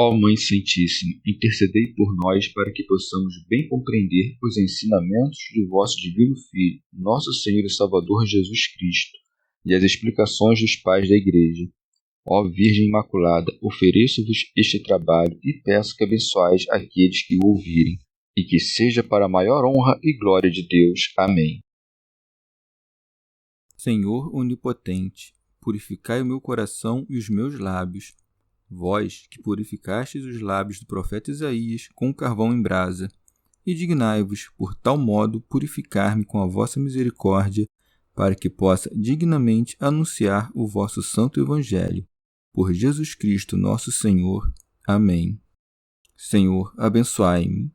Ó Mãe Santíssima, intercedei por nós para que possamos bem compreender os ensinamentos de vosso Divino Filho, nosso Senhor e Salvador Jesus Cristo, e as explicações dos pais da Igreja. Ó Virgem Imaculada, ofereço-vos este trabalho e peço que abençoais aqueles que o ouvirem, e que seja para a maior honra e glória de Deus. Amém. Senhor onipotente, purificai o meu coração e os meus lábios. Vós, que purificastes os lábios do profeta Isaías com carvão em brasa, e dignai-vos, por tal modo, purificar-me com a vossa misericórdia, para que possa dignamente anunciar o vosso santo Evangelho. Por Jesus Cristo nosso Senhor. Amém. Senhor, abençoai-me.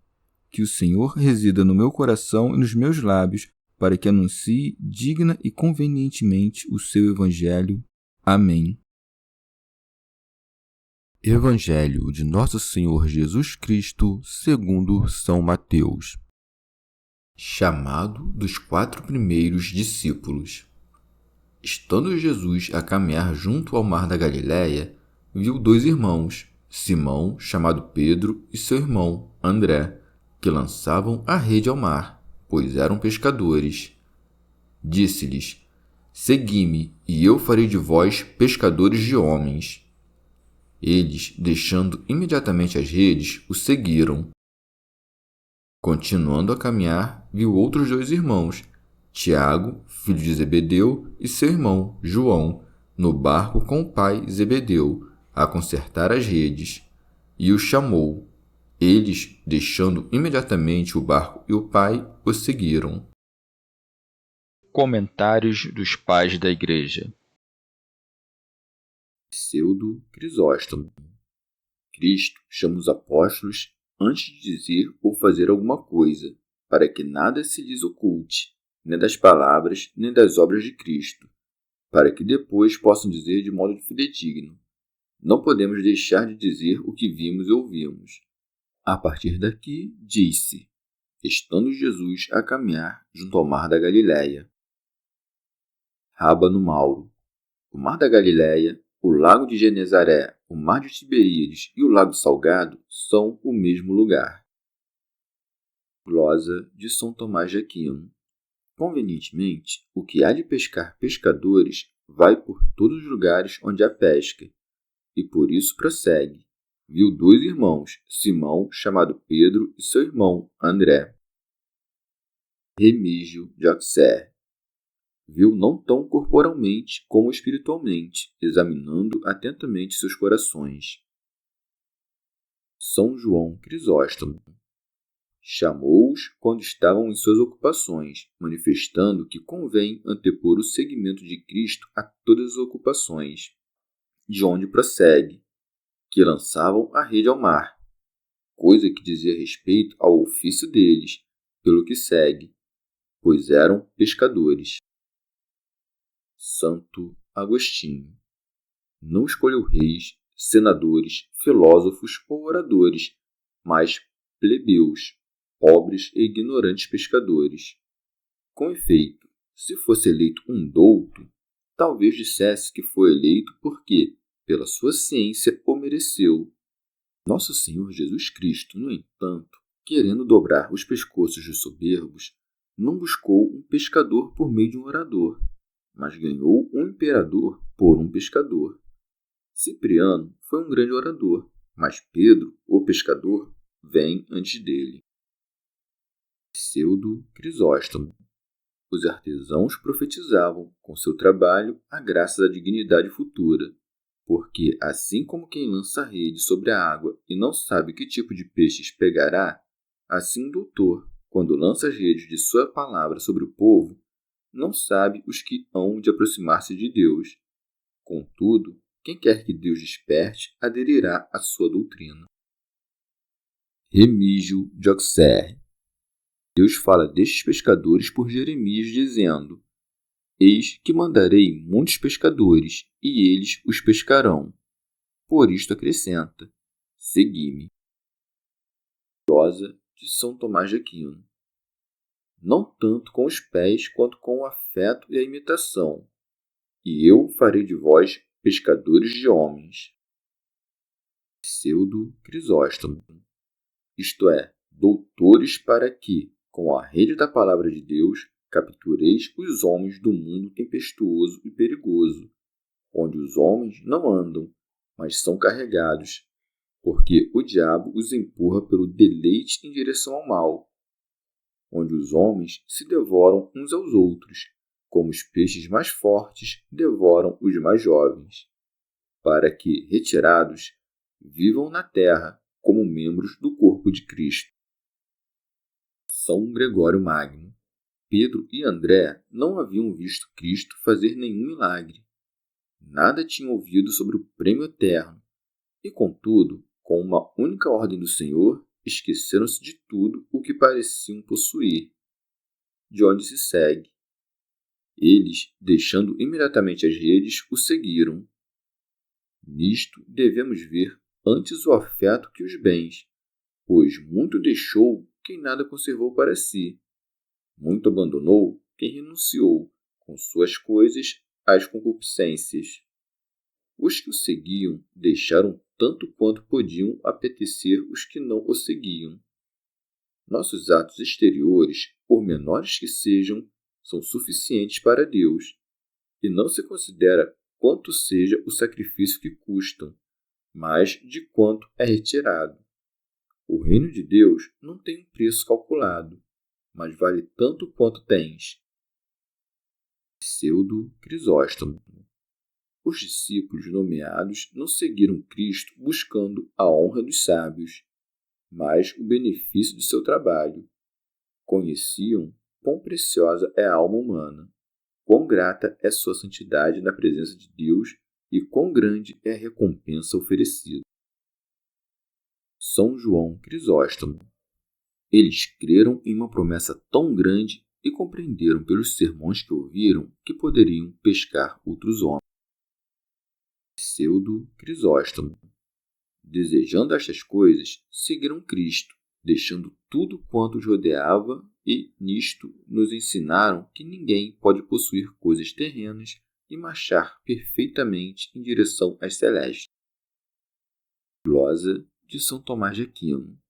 Que o Senhor resida no meu coração e nos meus lábios, para que anuncie digna e convenientemente o seu Evangelho. Amém. Evangelho de Nosso Senhor Jesus Cristo, segundo São Mateus. Chamado dos 4 primeiros discípulos. Estando Jesus a caminhar junto ao mar da Galiléia, viu 2 irmãos, Simão, chamado Pedro, e seu irmão, André, que lançavam a rede ao mar, pois eram pescadores. Disse-lhes: Segui-me, e eu farei de vós pescadores de homens. Eles, deixando imediatamente as redes, o seguiram. Continuando a caminhar, viu outros 2 irmãos, Tiago, filho de Zebedeu, e seu irmão, João, no barco com o pai Zebedeu, a consertar as redes, e os chamou. Eles, deixando imediatamente o barco e o pai, o seguiram. Comentários dos Pais da Igreja. Pseudo Crisóstomo. Cristo chama os apóstolos antes de dizer ou fazer alguma coisa, para que nada se lhes oculte, nem das palavras, nem das obras de Cristo, para que depois possam dizer de modo fidedigno: não podemos deixar de dizer o que vimos e ouvimos. A partir daqui, disse, estando Jesus a caminhar junto ao mar da Galiléia. Rábano Mauro. O mar da Galiléia, o lago de Genezaré, o mar de Tiberíades e o lago Salgado são o mesmo lugar. Glosa de São Tomás de Aquino. Convenientemente, o que há de pescar pescadores vai por todos os lugares onde há pesca, e por isso prossegue. Viu 2 irmãos, Simão, chamado Pedro, e seu irmão, André. Remígio de Auxerre. Viu não tão corporalmente como espiritualmente, examinando atentamente seus corações. São João Crisóstomo. Chamou-os quando estavam em suas ocupações, manifestando que convém antepor o seguimento de Cristo a todas as ocupações, de onde prossegue, que lançavam a rede ao mar, coisa que dizia respeito ao ofício deles, pelo que segue, pois eram pescadores. Santo Agostinho. Não escolheu reis, senadores, filósofos ou oradores, mas plebeus, pobres e ignorantes pescadores. Com efeito, se fosse eleito um douto, talvez dissesse que foi eleito porque, pela sua ciência, o mereceu. Nosso Senhor Jesus Cristo, no entanto, querendo dobrar os pescoços dos soberbos, não buscou um pescador por meio de um orador, mas ganhou um imperador por um pescador. Cipriano foi um grande orador, mas Pedro, o pescador, vem antes dele. Pseudo Crisóstomo. Os artesãos profetizavam, com seu trabalho, a graça da dignidade futura, porque, assim como quem lança a rede sobre a água e não sabe que tipo de peixes pegará, assim o doutor, quando lança as redes de sua palavra sobre o povo, não sabe os que hão de aproximar-se de Deus. Contudo, quem quer que Deus desperte, aderirá à sua doutrina. Remígio de Auxerre. Deus fala destes pescadores por Jeremias, dizendo: Eis que mandarei muitos pescadores, e eles os pescarão. Por isto acrescenta: Segui-me. Glosa de São Tomás de Aquino. Não tanto com os pés quanto com o afeto e a imitação, e eu farei de vós pescadores de homens. Pseudo-Crisóstomo, isto é, doutores para que, com a rede da palavra de Deus, captureis os homens do mundo tempestuoso e perigoso, onde os homens não andam, mas são carregados, porque o diabo os empurra pelo deleite em direção ao mal, onde os homens se devoram uns aos outros, como os peixes mais fortes devoram os mais jovens, para que, retirados, vivam na terra como membros do corpo de Cristo. São Gregório Magno. Pedro e André não haviam visto Cristo fazer nenhum milagre. Nada tinham ouvido sobre o prêmio eterno, e, contudo, com uma única ordem do Senhor, esqueceram-se de tudo o que pareciam possuir. De onde se segue? Eles, deixando imediatamente as redes, o seguiram. Nisto devemos ver antes o afeto que os bens, pois muito deixou quem nada conservou para si, muito abandonou quem renunciou, com suas coisas, às concupiscências. Os que o seguiam deixaram tanto quanto podiam apetecer os que não o seguiam. Nossos atos exteriores, por menores que sejam, são suficientes para Deus, e não se considera quanto seja o sacrifício que custam, mas de quanto é retirado. O reino de Deus não tem um preço calculado, mas vale tanto quanto tens. Pseudo-Crisóstomo. Os discípulos nomeados não seguiram Cristo buscando a honra dos sábios, mas o benefício de seu trabalho. Conheciam quão preciosa é a alma humana, quão grata é sua santidade na presença de Deus e quão grande é a recompensa oferecida. São João Crisóstomo. Eles creram em uma promessa tão grande e compreenderam pelos sermões que ouviram que poderiam pescar outros homens. Pseudo-Crisóstomo. Desejando estas coisas, seguiram Cristo, deixando tudo quanto os rodeava, e nisto nos ensinaram que ninguém pode possuir coisas terrenas e marchar perfeitamente em direção às celestes. Glosa de São Tomás de Aquino.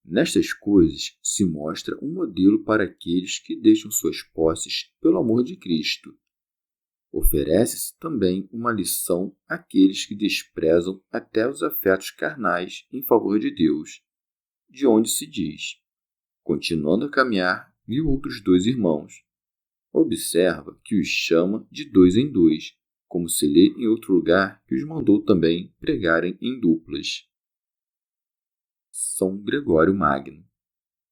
Nestas coisas se mostra um modelo para aqueles que deixam suas posses pelo amor de Cristo. Oferece-se também uma lição àqueles que desprezam até os afetos carnais em favor de Deus, de onde se diz: continuando a caminhar, viu outros 2 irmãos. Observa que os chama de 2 em 2, como se lê em outro lugar que os mandou também pregarem em duplas. São Gregório Magno.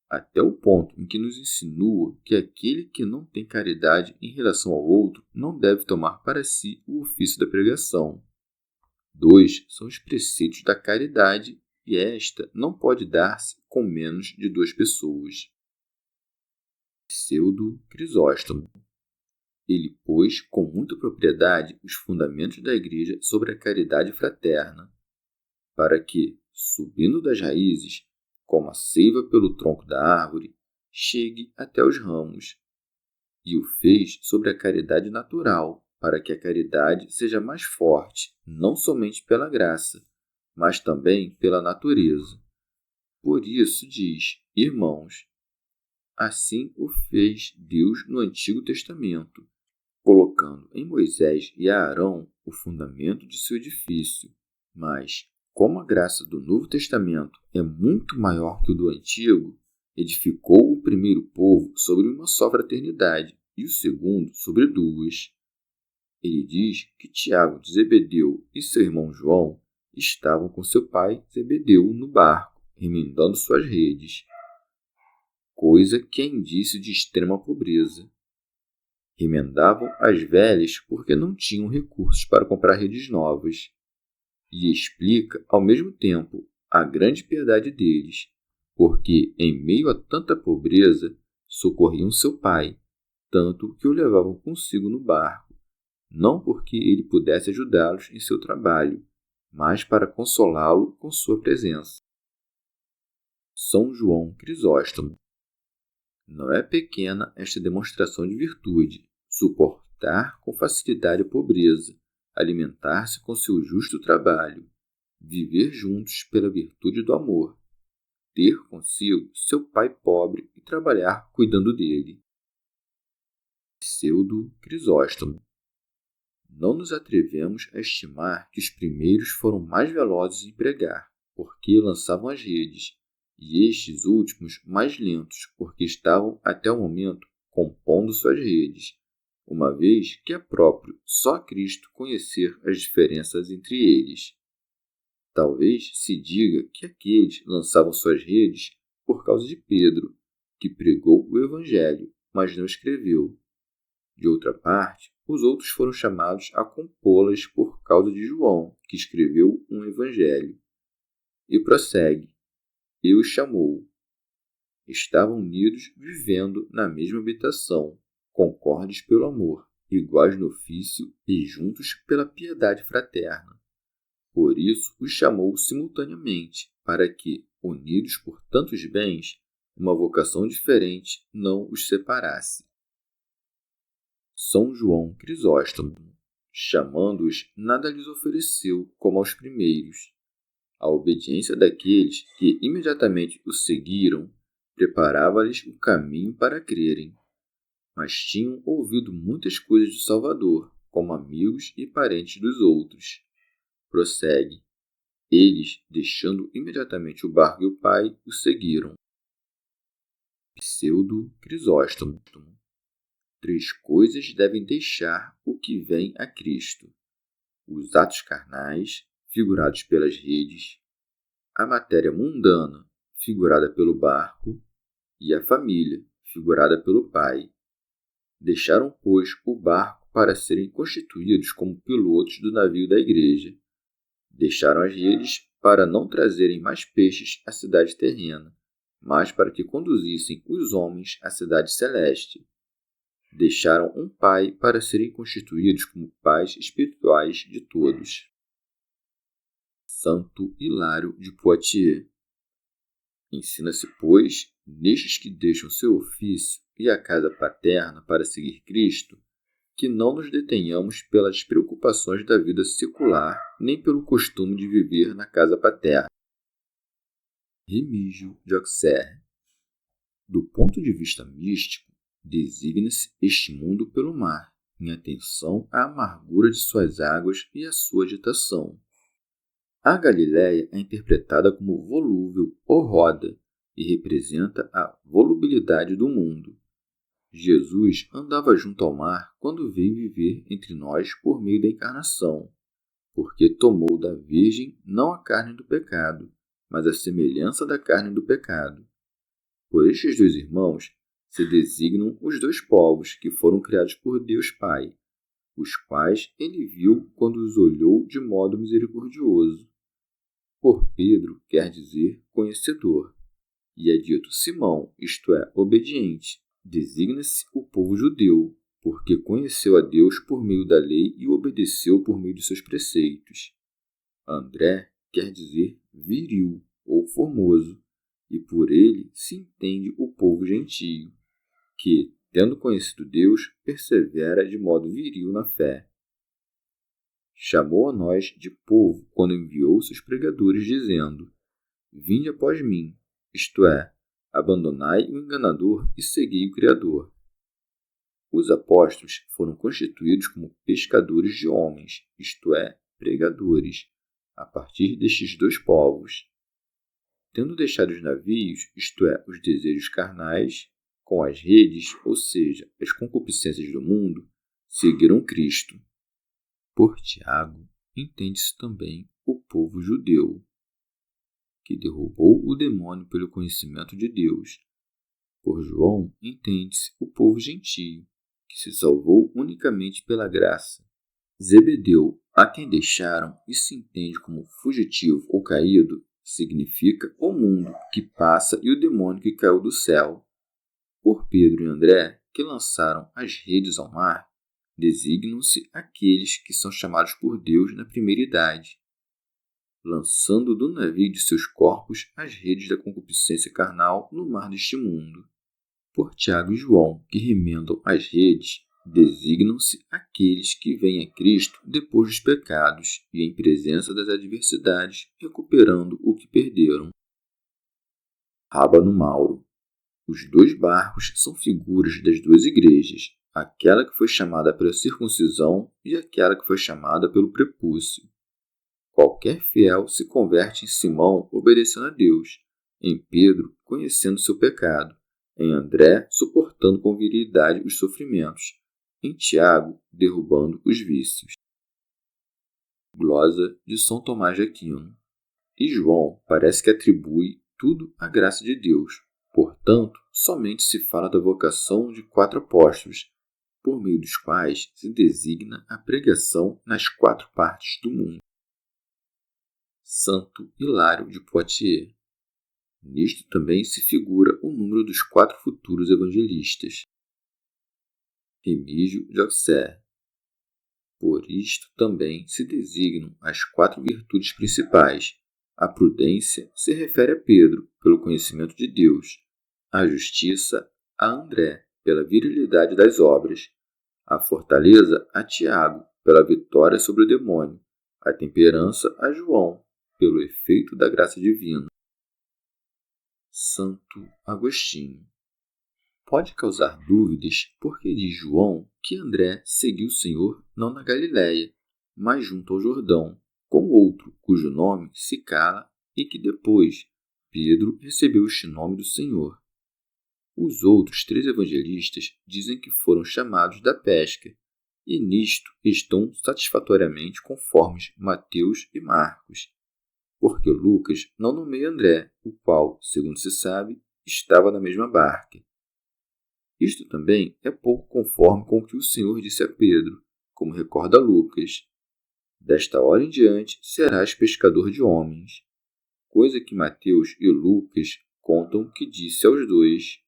Até o ponto em que nos insinua que aquele que não tem caridade em relação ao outro não deve tomar para si o ofício da pregação. 2 são os preceitos da caridade, e esta não pode dar-se com menos de 2 pessoas. Pseudo-Crisóstomo. Ele pôs com muita propriedade os fundamentos da Igreja sobre a caridade fraterna, para que, subindo das raízes, como a seiva pelo tronco da árvore, chegue até os ramos. E o fez sobre a caridade natural, para que a caridade seja mais forte, não somente pela graça, mas também pela natureza. Por isso diz: irmãos, assim o fez Deus no Antigo Testamento, colocando em Moisés e Arão o fundamento de seu edifício. Mas, como a graça do Novo Testamento é muito maior que o do Antigo, edificou o primeiro povo sobre uma só fraternidade e o segundo sobre 2. Ele diz que Tiago de Zebedeu e seu irmão João estavam com seu pai Zebedeu no barco, remendando suas redes, coisa que é indício de extrema pobreza. Remendavam as velhas porque não tinham recursos para comprar redes novas. E explica, ao mesmo tempo, a grande piedade deles, porque, em meio a tanta pobreza, socorriam seu pai, tanto que o levavam consigo no barco, não porque ele pudesse ajudá-los em seu trabalho, mas para consolá-lo com sua presença. São João Crisóstomo. Não é pequena esta demonstração de virtude, suportar com facilidade a pobreza, alimentar-se com seu justo trabalho. viver juntos pela virtude do amor, ter consigo seu pai pobre e trabalhar cuidando dele. Pseudo Crisóstomo. Não nos atrevemos a estimar que os primeiros foram mais velozes em pregar, porque lançavam as redes, e estes últimos mais lentos, porque estavam até o momento compondo suas redes, uma vez que é próprio só a Cristo conhecer as diferenças entre eles. Talvez se diga que aqueles lançavam suas redes por causa de Pedro, que pregou o Evangelho, mas não escreveu. De outra parte, os outros foram chamados a compô-las por causa de João, que escreveu um Evangelho. E prossegue: e os chamou. Estavam unidos, vivendo na mesma habitação, concordes pelo amor, iguais no ofício e juntos pela piedade fraterna. Por isso os chamou simultaneamente, para que, unidos por tantos bens, uma vocação diferente não os separasse. São João Crisóstomo, chamando-os, nada lhes ofereceu como aos primeiros. A obediência daqueles que imediatamente o seguiram preparava-lhes o caminho para crerem. Mas tinham ouvido muitas coisas do Salvador, como amigos e parentes dos outros. Prossegue. Eles, deixando imediatamente o barco e o pai, o seguiram. Pseudo Crisóstomo. 3 coisas devem deixar o que vem a Cristo: os atos carnais, figurados pelas redes, a matéria mundana, figurada pelo barco, e a família, figurada pelo pai. Deixaram, pois, o barco para serem constituídos como pilotos do navio da igreja. Deixaram as redes para não trazerem mais peixes à cidade terrena, mas para que conduzissem os homens à cidade celeste. Deixaram um pai para serem constituídos como pais espirituais de todos. Santo Hilário de Poitiers. Ensina-se, pois, nestes que deixam seu ofício e a casa paterna para seguir Cristo, que não nos detenhamos pelas preocupações da vida secular, nem pelo costume de viver na casa paterna. Remígio de Auxerre. Do ponto de vista místico, designa-se este mundo pelo mar, em atenção à amargura de suas águas e à sua agitação. A Galiléia é interpretada como volúvel ou roda e representa a volubilidade do mundo. Jesus andava junto ao mar quando veio viver entre nós por meio da encarnação, porque tomou da Virgem não a carne do pecado, mas a semelhança da carne do pecado. Por estes 2 irmãos se designam os 2 povos que foram criados por Deus Pai, os quais ele viu quando os olhou de modo misericordioso. Por Pedro quer dizer conhecedor, e é dito Simão, isto é, obediente. Designa-se o povo judeu, porque conheceu a Deus por meio da lei e o obedeceu por meio de seus preceitos. André quer dizer viril ou formoso, e por ele se entende o povo gentio, que, tendo conhecido Deus, persevera de modo viril na fé. Chamou a nós de povo quando enviou seus pregadores, dizendo: Vinde após mim, isto é, abandonai o enganador e segui o Criador. Os apóstolos foram constituídos como pescadores de homens, isto é, pregadores, a partir destes 2 povos. Tendo deixado os navios, isto é, os desejos carnais, com as redes, ou seja, as concupiscências do mundo, seguiram Cristo. Por Tiago, entende-se também o povo judeu, que derrubou o demônio pelo conhecimento de Deus. Por João, entende-se o povo gentio, que se salvou unicamente pela graça. Zebedeu, a quem deixaram e se entende como fugitivo ou caído, significa o mundo que passa e o demônio que caiu do céu. Por Pedro e André, que lançaram as redes ao mar, designam-se aqueles que são chamados por Deus na primeira idade, lançando do navio de seus corpos as redes da concupiscência carnal no mar deste mundo. Por Tiago e João, que remendam as redes, designam-se aqueles que vêm a Cristo depois dos pecados e em presença das adversidades, recuperando o que perderam. Rábano Mauro. Os dois barcos são figuras das duas igrejas, aquela que foi chamada pela circuncisão e aquela que foi chamada pelo prepúcio. Qualquer fiel se converte em Simão obedecendo a Deus, em Pedro conhecendo seu pecado, em André suportando com virilidade os sofrimentos, em Tiago derrubando os vícios. Glosa de São Tomás de Aquino. E João parece que atribui tudo à graça de Deus. Portanto, somente se fala da vocação de 4 apóstolos, por meio dos quais se designa a pregação nas 4 partes do mundo. Santo Hilário de Poitiers. Nisto também se figura o número dos 4 futuros evangelistas. Remígio de Auxerre. Por isto também se designam as 4 virtudes principais. A prudência se refere a Pedro, pelo conhecimento de Deus. A justiça, a André, pela virilidade das obras. A fortaleza, a Tiago, pela vitória sobre o demônio. A temperança, a João, pelo efeito da graça divina. Santo Agostinho. Pode causar dúvidas porque diz João que André seguiu o Senhor não na Galiléia, mas junto ao Jordão, com outro cujo nome se cala e que depois Pedro recebeu este nome do Senhor. Os outros 3 evangelistas dizem que foram chamados da pesca, e nisto estão satisfatoriamente conformes Mateus e Marcos, porque Lucas não nomeia André, o qual, segundo se sabe, estava na mesma barca. Isto também é pouco conforme com o que o Senhor disse a Pedro, como recorda Lucas. Desta hora em diante serás pescador de homens, coisa que Mateus e Lucas contam que disse aos 2.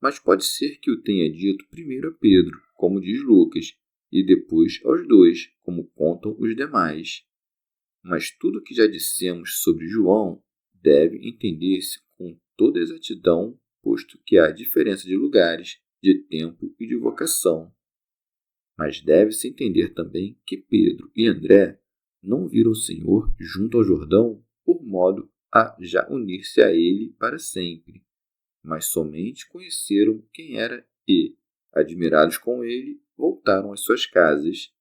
Mas pode ser que o tenha dito primeiro a Pedro, como diz Lucas, e depois aos 2, como contam os demais. Mas tudo o que já dissemos sobre João deve entender-se com toda exatidão, posto que há diferença de lugares, de tempo e de vocação. Mas deve-se entender também que Pedro e André não viram o Senhor junto ao Jordão por modo a já unir-se a ele para sempre, mas somente conheceram quem era e, admirados com ele, voltaram às suas casas.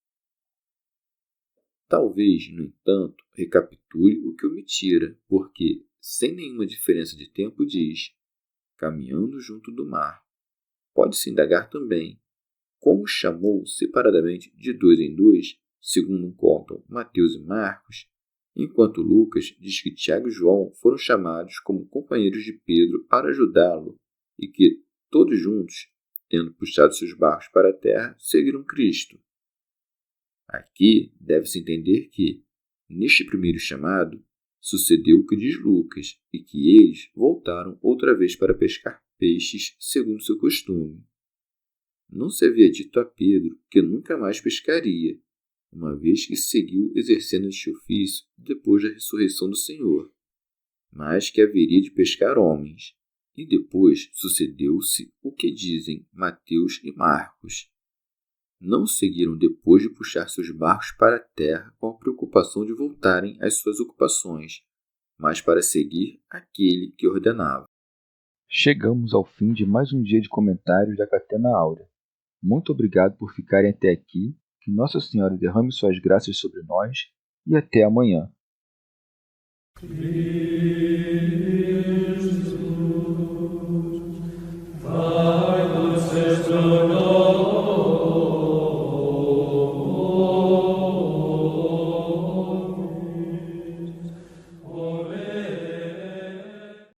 Talvez, no entanto, recapitule o que omitira, porque, sem nenhuma diferença de tempo, diz, caminhando junto do mar. Pode-se indagar também, como chamou separadamente de 2 em 2, segundo contam Mateus e Marcos, enquanto Lucas diz que Tiago e João foram chamados como companheiros de Pedro para ajudá-lo e que, todos juntos, tendo puxado seus barcos para a terra, seguiram Cristo. Aqui deve-se entender que, neste primeiro chamado, sucedeu o que diz Lucas, e que eles voltaram outra vez para pescar peixes segundo seu costume. Não se havia dito a Pedro que nunca mais pescaria, uma vez que seguiu exercendo este ofício depois da ressurreição do Senhor, mas que haveria de pescar homens. E depois sucedeu-se o que dizem Mateus e Marcos. Não seguiram depois de puxar seus barcos para a terra com a preocupação de voltarem às suas ocupações, mas para seguir aquele que ordenava. Chegamos ao fim de mais um dia de comentários da Catena Áurea. Muito obrigado por ficarem até aqui, que Nossa Senhora derrame suas graças sobre nós e até amanhã.